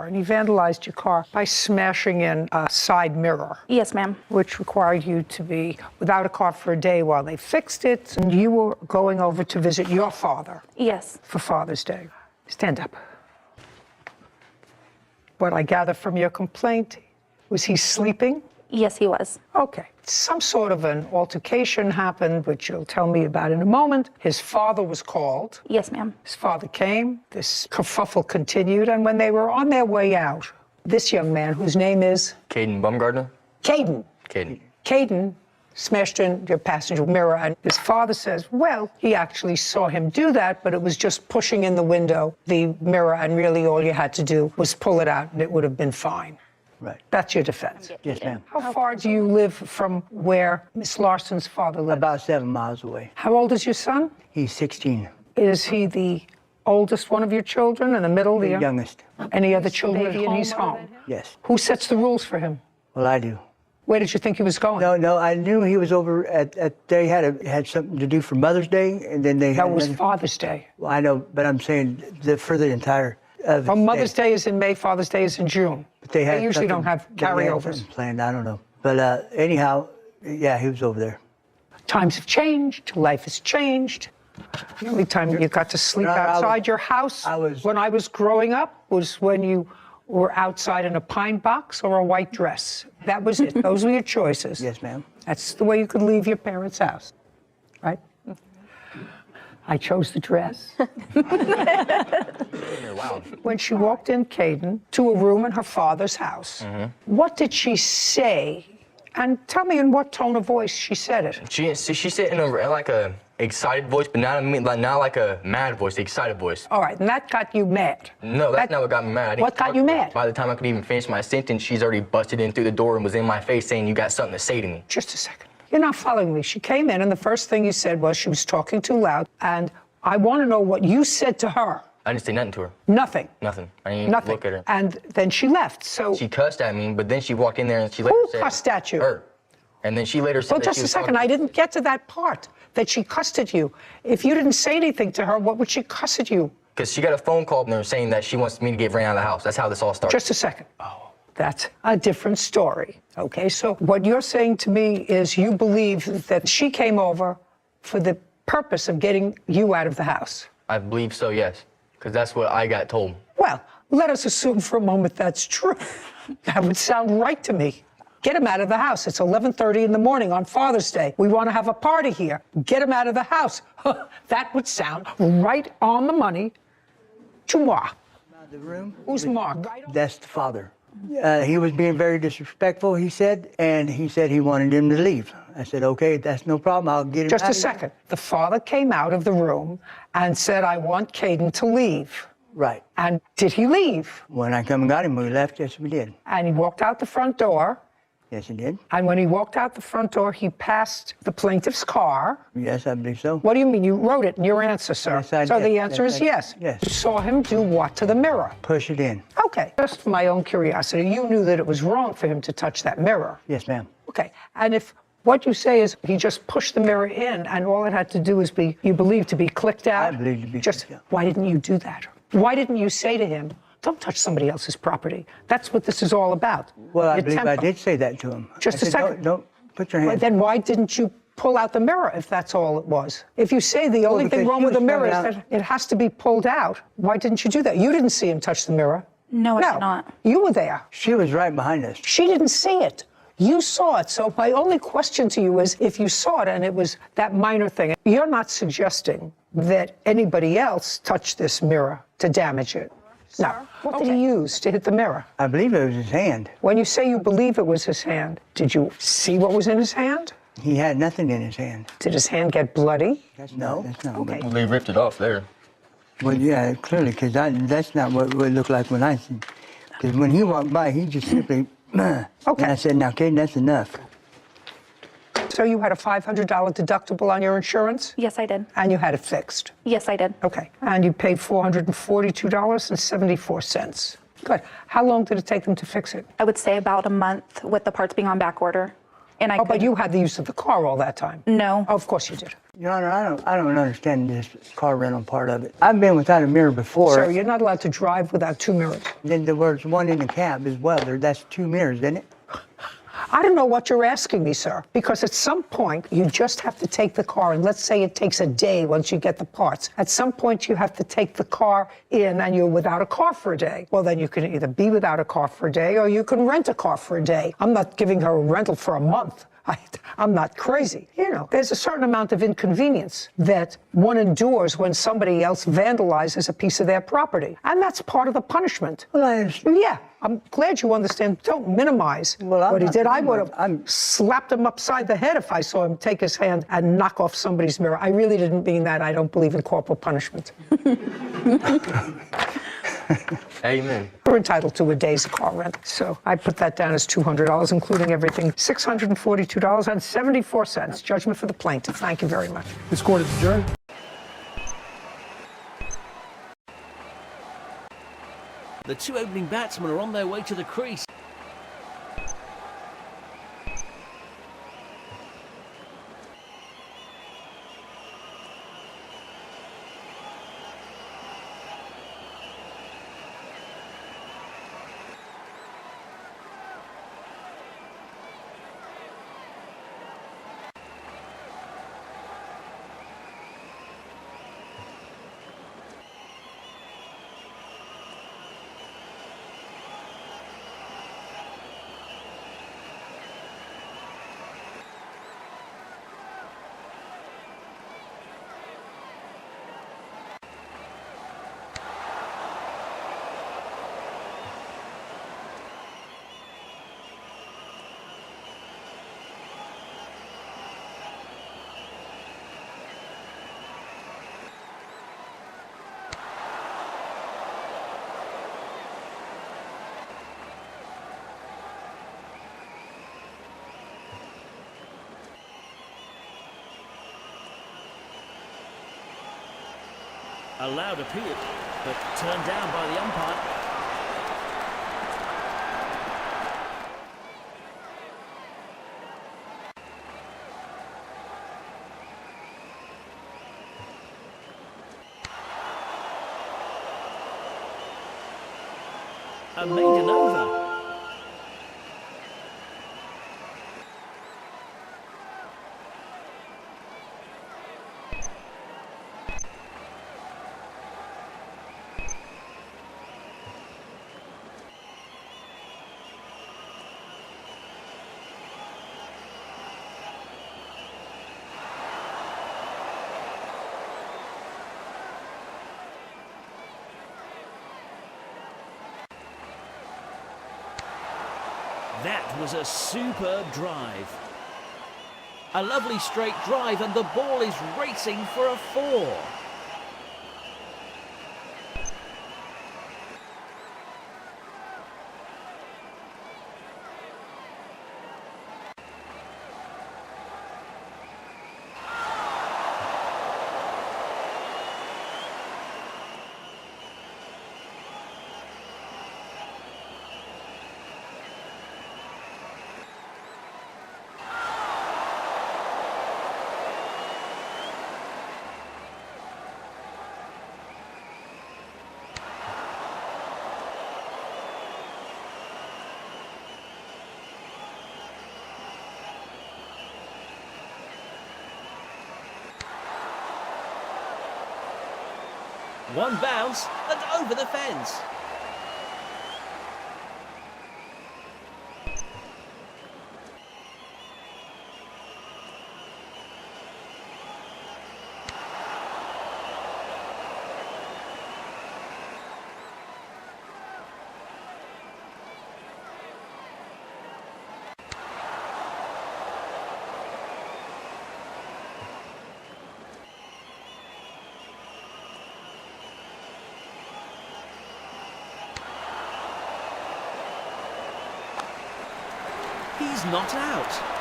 And he vandalized your car by smashing in a side mirror. Yes, ma'am. Which required you to be without a car for a day while they fixed it. And you were going over to visit your father. Yes. For Father's Day. Stand up. What I gather from your complaint, was he sleeping? Yes, he was. Okay. Some sort of an altercation happened, which you'll tell me about in a moment. His father was called. Yes, ma'am. His father came. This kerfuffle continued, and when they were on their way out, this young man, whose name is? Caden Bumgardner. Caden. Caden smashed in your passenger mirror, and his father says, well, he actually saw him do that, but it was just pushing in the window, the mirror, and really all you had to do was pull it out, and it would have been fine. Right. That's your defense? Yes, ma'am. How far do you live from where Miss Larson's father lives? About 7 miles away. How old is your son? He's 16. Is he the oldest one of your children, in the middle? The youngest. Any other children? And he's home? Yes. Who sets the rules for him? Well, I do. Where did you think he was going? No, I knew he was over they had something to do for Mother's Day, and then they had... That was Father's Day. Well, I know, but I'm saying for the entire... Well, Mother's Day is in May, Father's Day is in June. But they usually don't have carryovers. Planned, I don't know. But anyhow, yeah, he was over there. Times have changed. Life has changed. The only time you got to sleep outside your house when I was growing up was when you were outside in a pine box or a white dress. That was it. Those were your choices. Yes, ma'am. That's the way you could leave your parents' house, right? I chose the dress. Wow. When she walked in, Caden, to a room in her father's house, what did she say? And tell me in what tone of voice she said it. She said in like a excited voice, but not like a mad voice, excited voice. All right, and that got you mad. No, that's not what got me mad. What got you mad? By the time I could even finish my sentence, she's already busted in through the door and was in my face saying, you got something to say to me. Just a second. You're not following me. She came in, and the first thing you said was she was talking too loud, and I want to know what you said to her. I didn't say nothing to her. Nothing. Nothing. I didn't even look at her. And then she left, so... She cussed at me, but then she walked in there and she later said... Who cussed at you? Her. And then she later said Well, just a second. I didn't get to that part, that she cussed at you. If you didn't say anything to her, what would she cuss at you? Because she got a phone call from her saying that she wants me to get ran out of the house. That's how this all started. Just a second. Oh. That's a different story. Okay, so what you're saying to me is you believe that she came over for the purpose of getting you out of the house. I believe so, yes, because that's what I got told. Well, let us assume for a moment that's true. That would sound right to me. Get him out of the house. It's 11:30 in the morning on Father's Day. We want to have a party here. Get him out of the house. That would sound right on the money to Mark. The room? Who's Mark? That's the father. He was being very disrespectful, he said, and he said he wanted him to leave. I said, okay, that's no problem. I'll get him Just out a second. The father came out of the room and said, I want Caden to leave. Right. And did he leave? When I come and got him, we left. Yes, we did. And he walked out the front door. Yes, he did. And when he walked out the front door, he passed the plaintiff's car. Yes, I believe so. What do you mean? You wrote it in your answer, sir. Yes, I so did. the answer is yes. Yes. You saw him do what to the mirror? Push it in. Okay. Just for my own curiosity, you knew that it was wrong for him to touch that mirror. Yes, ma'am. Okay. And if what you say is he just pushed the mirror in and all it had to do was be, you believe, to be clicked out? I believe to be just, clicked out. Why didn't you do that? Why didn't you say to him, don't touch somebody else's property? That's what this is all about. Well, I believe I did say that to him. Just a second. Don't put your hand. Well, then why didn't you pull out the mirror if that's all it was? If you say the only thing wrong with the mirror is that it has to be pulled out, why didn't you do that? You didn't see him touch the mirror. No, I did not. You were there. She was right behind us. She didn't see it. You saw it. So my only question to you is, if you saw it and it was that minor thing, you're not suggesting that anybody else touched this mirror to damage it. No. What did he use to hit the mirror? I believe it was his hand. When you say you believe it was his hand, did you see what was in his hand? He had nothing in his hand. Did his hand get bloody? No. That's not Okay. Well, they ripped it off there. Well, yeah, clearly, because that's not what it looked like when I see. Because when he walked by, he just simply, okay. And I said, now, Kate, that's enough. So you had a $500 deductible on your insurance? Yes, I did. And you had it fixed? Yes, I did. Okay. And you paid $442.74. Good. How long did it take them to fix it? I would say about a month with the parts being on back order. And I Oh, but couldn't- you had the use of the car all that time? No. Oh, of course you did. Your Honor, I don't understand this car rental part of it. I've been without a mirror before. Sir, you're not allowed to drive without 2 mirrors. Then there was one in the cab as well. That's 2 mirrors, isn't it? I don't know what you're asking me, sir, because at some point you just have to take the car, and let's say it takes a day once you get the parts. At some point you have to take the car in and you're without a car for a day. Well, then you can either be without a car for a day or you can rent a car for a day. I'm not giving her a rental for a month. I'm not crazy. You know, there's a certain amount of inconvenience that one endures when somebody else vandalizes a piece of their property. And that's part of the punishment. Well, I understand. Yeah, I'm glad you understand. Don't minimize Well, what he not did. I would I'm- have slapped him upside the head if I saw him take his hand and knock off somebody's mirror. I really didn't mean that. I don't believe in corporal punishment. Amen. We're entitled to a day's car rent. So I put that down as $200, including everything, $642.74. Judgment for the plaintiff. Thank you very much. This court is adjourned. The 2 opening batsmen are on their way to the crease. Allowed appeal, but turned down by the umpire. A maiden over. That was a superb drive. A lovely straight drive, and the ball is racing for a 4. One bounce and over the fence. He's not out.